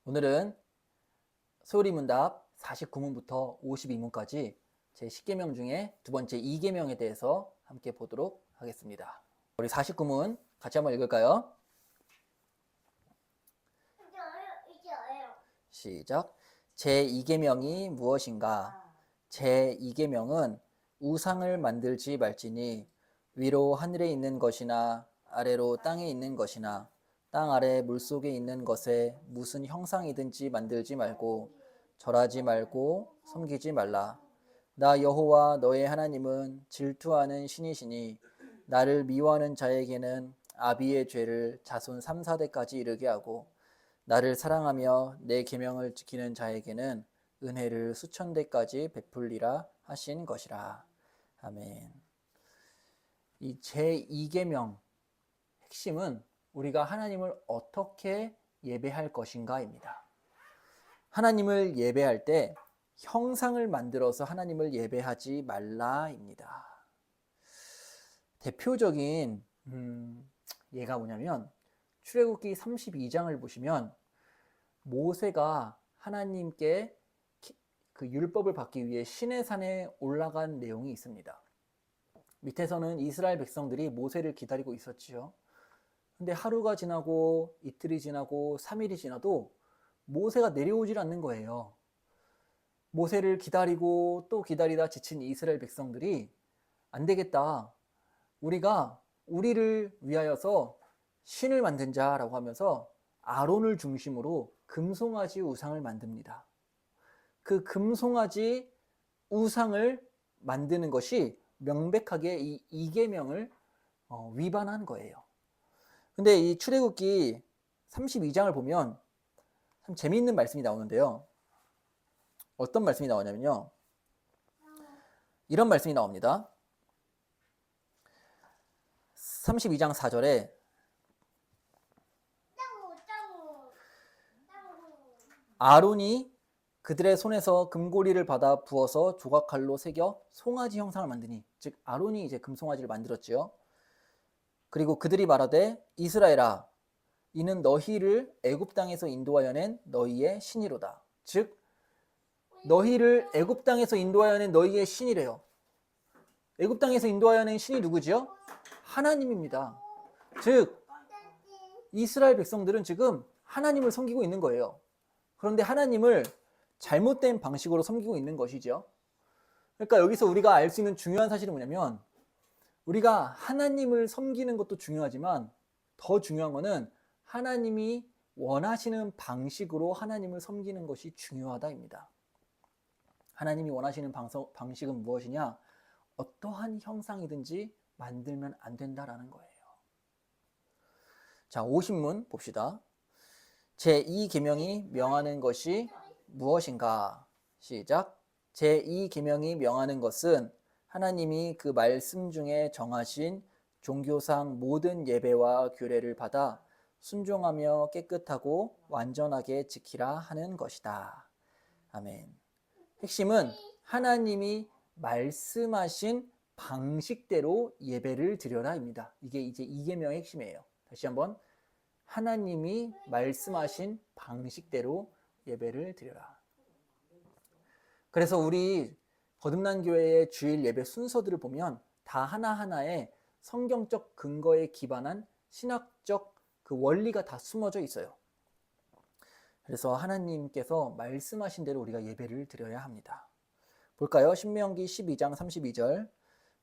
오늘은 소리문답 49문부터 52문까지 제 10계명 중에 두 번째 2계명에 대해서 함께 보도록 하겠습니다. 우리 49문 같이 한번 읽을까요? 시작. 제 2계명이 무엇인가? 제 2계명은 우상을 만들지 말지니 위로 하늘에 있는 것이나 아래로 땅에 있는 것이나 땅 아래 물속에 있는 것에 무슨 형상이든지 만들지 말고 절하지 말고 섬기지 말라. 나 여호와 너의 하나님은 질투하는 신이시니 나를 미워하는 자에게는 아비의 죄를 자손 3, 4대까지 이르게 하고 나를 사랑하며 내 계명을 지키는 자에게는 은혜를 수천 대까지 베풀리라 하신 것이라. 아멘. 이 제2계명 핵심은 우리가 하나님을 어떻게 예배할 것인가입니다. 하나님을 예배할 때 형상을 만들어서 하나님을 예배하지 말라입니다. 대표적인 예가 뭐냐면 출애굽기 32장을 보시면 모세가 하나님께 그 율법을 받기 위해 시내산에 올라간 내용이 있습니다. 밑에서는 이스라엘 백성들이 모세를 기다리고 있었지요. 근데 하루가 지나고 이틀이 지나고 3일이 지나도 모세가 내려오질 않는 거예요. 모세를 기다리고 또 기다리다 지친 이스라엘 백성들이 안 되겠다. 우리가 우리를 위하여서 신을 만든 자라고 하면서 아론을 중심으로 금송아지 우상을 만듭니다. 그 금송아지 우상을 만드는 것이 명백하게 이 이계명을 위반한 거예요. 근데 이 출애굽기 32장을 보면 참 재미있는 말씀이 나오는데요. 어떤 말씀이 나오냐면요. 이런 말씀이 나옵니다. 32장 4절에 아론이 그들의 손에서 금고리를 받아 부어서 조각칼로 새겨 송아지 형상을 만드니, 즉 아론이 이제 금송아지를 만들었지요. 그리고 그들이 말하되 이스라엘아 이는 너희를 애굽 땅에서 인도하여 낸 너희의 신이로다. 즉 너희를 애굽 땅에서 인도하여 낸 너희의 신이래요. 애굽 땅에서 인도하여 낸 신이 누구지요? 하나님입니다. 즉 이스라엘 백성들은 지금 하나님을 섬기고 있는 거예요. 그런데 하나님을 잘못된 방식으로 섬기고 있는 것이죠. 그러니까 여기서 우리가 알 수 있는 중요한 사실은 뭐냐면 우리가 하나님을 섬기는 것도 중요하지만 더 중요한 것은 하나님이 원하시는 방식으로 하나님을 섬기는 것이 중요하다입니다. 하나님이 원하시는 방식은 무엇이냐? 어떠한 형상이든지 만들면 안 된다라는 거예요. 자, 50문 봅시다. 제2계명이 명하는 것이 무엇인가? 시작. 제2계명이 명하는 것은 하나님이 그 말씀 중에 정하신 종교상 모든 예배와 규례를 받아 순종하며 깨끗하고 완전하게 지키라 하는 것이다. 아멘. 핵심은 하나님이 말씀하신 방식대로 예배를 드려라입니다. 이게 이제 2계명의 핵심이에요. 다시 한번 하나님이 말씀하신 방식대로 예배를 드려라. 그래서 우리 거듭난 교회의 주일 예배 순서들을 보면 다 하나하나의 성경적 근거에 기반한 신학적 그 원리가 다 숨어져 있어요. 그래서 하나님께서 말씀하신 대로 우리가 예배를 드려야 합니다. 볼까요? 신명기 12장 32절.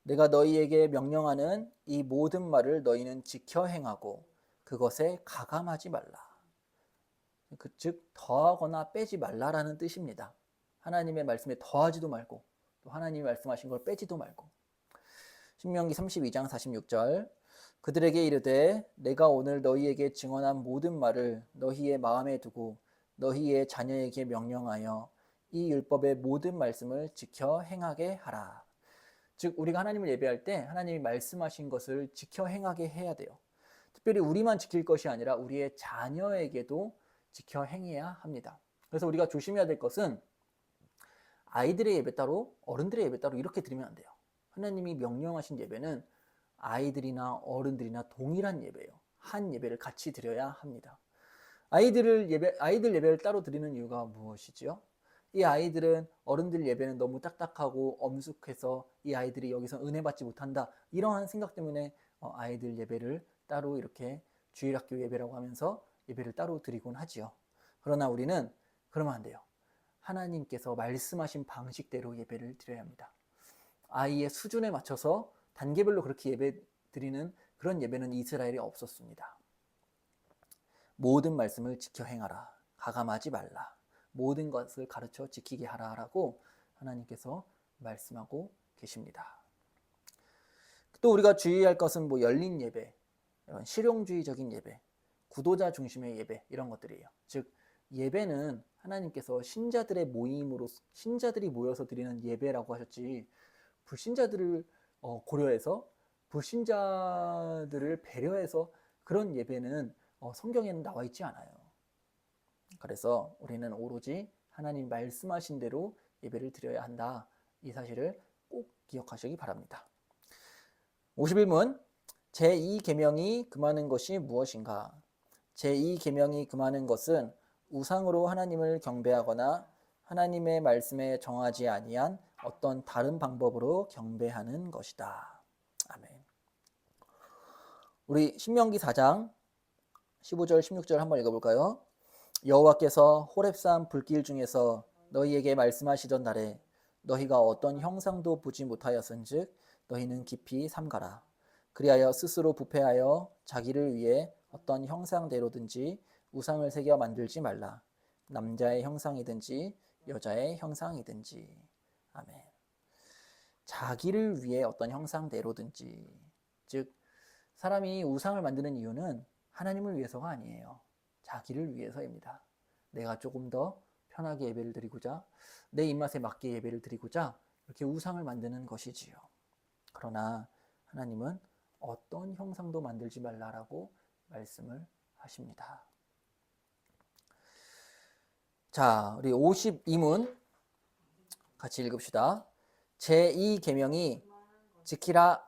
내가 너희에게 명령하는 이 모든 말을 너희는 지켜 행하고 그것에 가감하지 말라. 즉 더하거나 빼지 말라라는 뜻입니다. 하나님의 말씀에 더하지도 말고 또 하나님이 말씀하신 걸 빼지도 말고. 신명기 32장 46절. 그들에게 이르되 내가 오늘 너희에게 증언한 모든 말을 너희의 마음에 두고 너희의 자녀에게 명령하여 이 율법의 모든 말씀을 지켜 행하게 하라. 즉 우리가 하나님을 예배할 때 하나님이 말씀하신 것을 지켜 행하게 해야 돼요. 특별히 우리만 지킬 것이 아니라 우리의 자녀에게도 지켜 행해야 합니다. 그래서 우리가 조심해야 될 것은 아이들의 예배 따로 어른들의 예배 따로 이렇게 드리면 안 돼요. 하나님이 명령하신 예배는 아이들이나 어른들이나 동일한 예배예요. 한 예배를 같이 드려야 합니다. 아이들 예배를 따로 드리는 이유가 무엇이지요? 이 아이들은 어른들 예배는 너무 딱딱하고 엄숙해서 이 아이들이 여기서 은혜 받지 못한다. 이러한 생각 때문에 아이들 예배를 따로 이렇게 주일학교 예배라고 하면서 예배를 따로 드리곤 하지요. 그러나 우리는 그러면 안 돼요. 하나님께서 말씀하신 방식대로 예배를 드려야 합니다. 아이의 수준에 맞춰서 단계별로 그렇게 예배 드리는 그런 예배는 이스라엘에 없었습니다. 모든 말씀을 지켜 행하라. 가감하지 말라. 모든 것을 가르쳐 지키게 하라라고 하나님께서 말씀하고 계십니다. 또 우리가 주의할 것은 열린 예배, 이런 실용주의적인 예배, 구도자 중심의 예배 이런 것들이에요. 즉 예배는 하나님께서 신자들의 모임으로 신자들이 모여서 드리는 예배라고 하셨지 불신자들을 고려해서 불신자들을 배려해서 그런 예배는 성경에는 나와 있지 않아요. 그래서 우리는 오로지 하나님 말씀하신 대로 예배를 드려야 한다. 이 사실을 꼭 기억하시기 바랍니다. 51문 제2계명이 금하는 것이 무엇인가? 제2계명이 금하는 것은 우상으로 하나님을 경배하거나 하나님의 말씀에 정하지 아니한 어떤 다른 방법으로 경배하는 것이다. 아멘. 우리 신명기 4장 15절 16절 한번 읽어볼까요? 여호와께서 호렙산 불길 중에서 너희에게 말씀하시던 날에 너희가 어떤 형상도 보지 못하였은즉 너희는 깊이 삼가라. 그리하여 스스로 부패하여 자기를 위해 어떤 형상대로든지 우상을 새겨 만들지 말라. 남자의 형상이든지 여자의 형상이든지. 아멘. 자기를 위해 어떤 형상대로든지. 즉 사람이 우상을 만드는 이유는 하나님을 위해서가 아니에요. 자기를 위해서입니다. 내가 조금 더 편하게 예배를 드리고자 내 입맛에 맞게 예배를 드리고자 이렇게 우상을 만드는 것이지요. 그러나 하나님은 어떤 형상도 만들지 말라라고 말씀을 하십니다. 자, 우리 52문 같이 읽읍시다. 제2계명이 지키라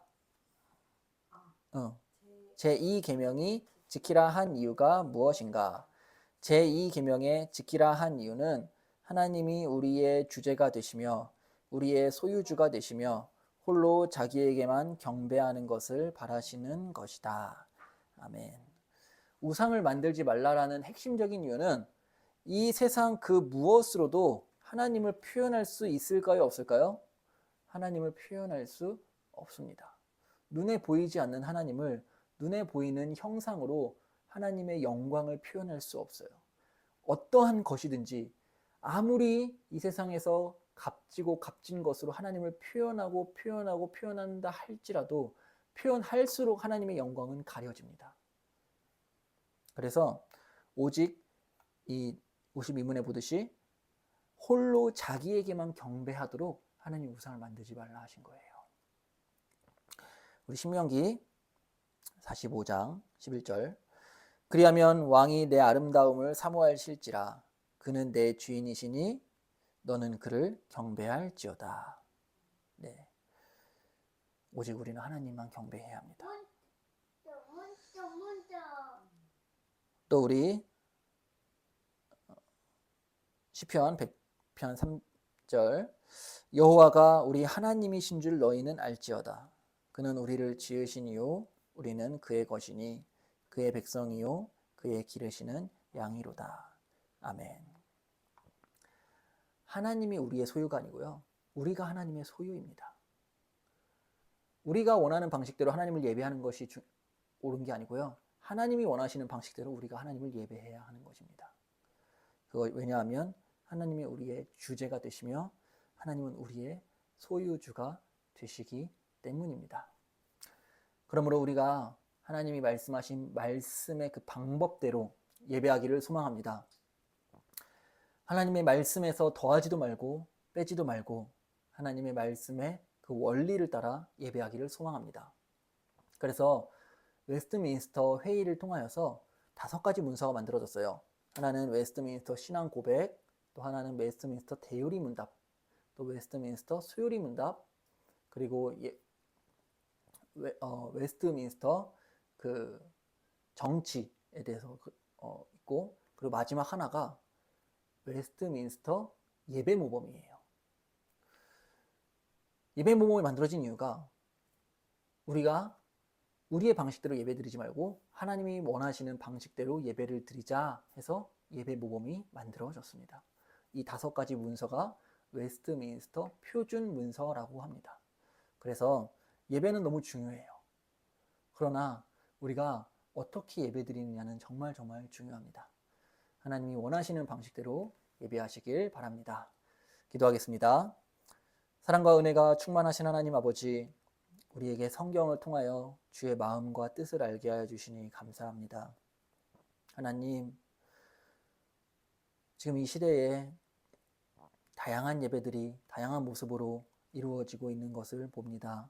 제2계명이 지키라 한 이유가 무엇인가? 제2계명에 지키라 한 이유는 하나님이 우리의 주제가 되시며 우리의 소유주가 되시며 홀로 자기에게만 경배하는 것을 바라시는 것이다. 아멘. 우상을 만들지 말라라는 핵심적인 이유는 이 세상 그 무엇으로도 하나님을 표현할 수 있을까요? 없을까요? 하나님을 표현할 수 없습니다. 눈에 보이지 않는 하나님을 눈에 보이는 형상으로 하나님의 영광을 표현할 수 없어요. 어떠한 것이든지 아무리 이 세상에서 값지고 값진 것으로 하나님을 표현한다 할지라도 표현할수록 하나님의 영광은 가려집니다. 그래서 오직 이 52문에 보듯이 홀로 자기에게만 경배하도록 하나님 우상을 만들지 말라 하신 거예요. 우리 신명기 45장 11절 그리하면 왕이 내 아름다움을 사모하실지라 그는 내 주인이시니 너는 그를 경배할지어다. 네. 오직 우리는 하나님만 경배해야 합니다. 또 우리 시편 100편 3절 여호와가 우리 하나님이신 줄 너희는 알지어다. 그는 우리를 지으시니요 우리는 그의 것이니 그의 백성이요 그의 기르시는 양이로다. 아멘. 하나님이 우리의 소유가 아니고요. 우리가 하나님의 소유입니다. 우리가 원하는 방식대로 하나님을 예배하는 것이 옳은 게 아니고요. 하나님이 원하시는 방식대로 우리가 하나님을 예배해야 하는 것입니다. 왜냐하면 하나님이 우리의 주제가 되시며 하나님은 우리의 소유주가 되시기 때문입니다. 그러므로 우리가 하나님이 말씀하신 말씀의 그 방법대로 예배하기를 소망합니다. 하나님의 말씀에서 더하지도 말고 빼지도 말고 하나님의 말씀의 그 원리를 따라 예배하기를 소망합니다. 그래서 웨스트민스터 회의를 통하여서 5가지 문서가 만들어졌어요. 하나는 웨스트민스터 신앙 고백, 또 하나는 웨스트민스터 대요리 문답, 또 웨스트민스터 수요리 문답, 그리고 웨스트민스터 그 정치에 대해서 있고 그리고 마지막 하나가 웨스트민스터 예배 모범이에요. 예배 모범이 만들어진 이유가 우리가 우리의 방식대로 예배 드리지 말고 하나님이 원하시는 방식대로 예배를 드리자 해서 예배 모범이 만들어졌습니다. 이 5가지 문서가 웨스트민스터 표준 문서라고 합니다. 그래서 예배는 너무 중요해요. 그러나 우리가 어떻게 예배 드리느냐는 정말 중요합니다. 하나님이 원하시는 방식대로 예배하시길 바랍니다. 기도하겠습니다. 사랑과 은혜가 충만하신 하나님 아버지, 우리에게 성경을 통하여 주의 마음과 뜻을 알게 하여 주시니 감사합니다. 하나님, 지금 이 시대에 다양한 예배들이 다양한 모습으로 이루어지고 있는 것을 봅니다.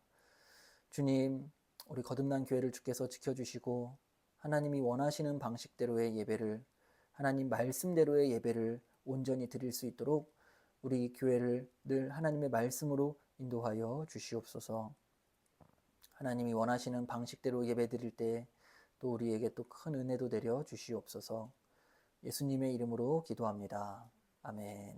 주님, 우리 거듭난 교회를 주께서 지켜주시고 하나님이 원하시는 방식대로의 예배를, 하나님 말씀대로의 예배를 온전히 드릴 수 있도록 우리 교회를 늘 하나님의 말씀으로 인도하여 주시옵소서. 하나님이 원하시는 방식대로 예배 드릴 때 또 우리에게 또 큰 은혜도 내려 주시옵소서. 예수님의 이름으로 기도합니다. 아멘.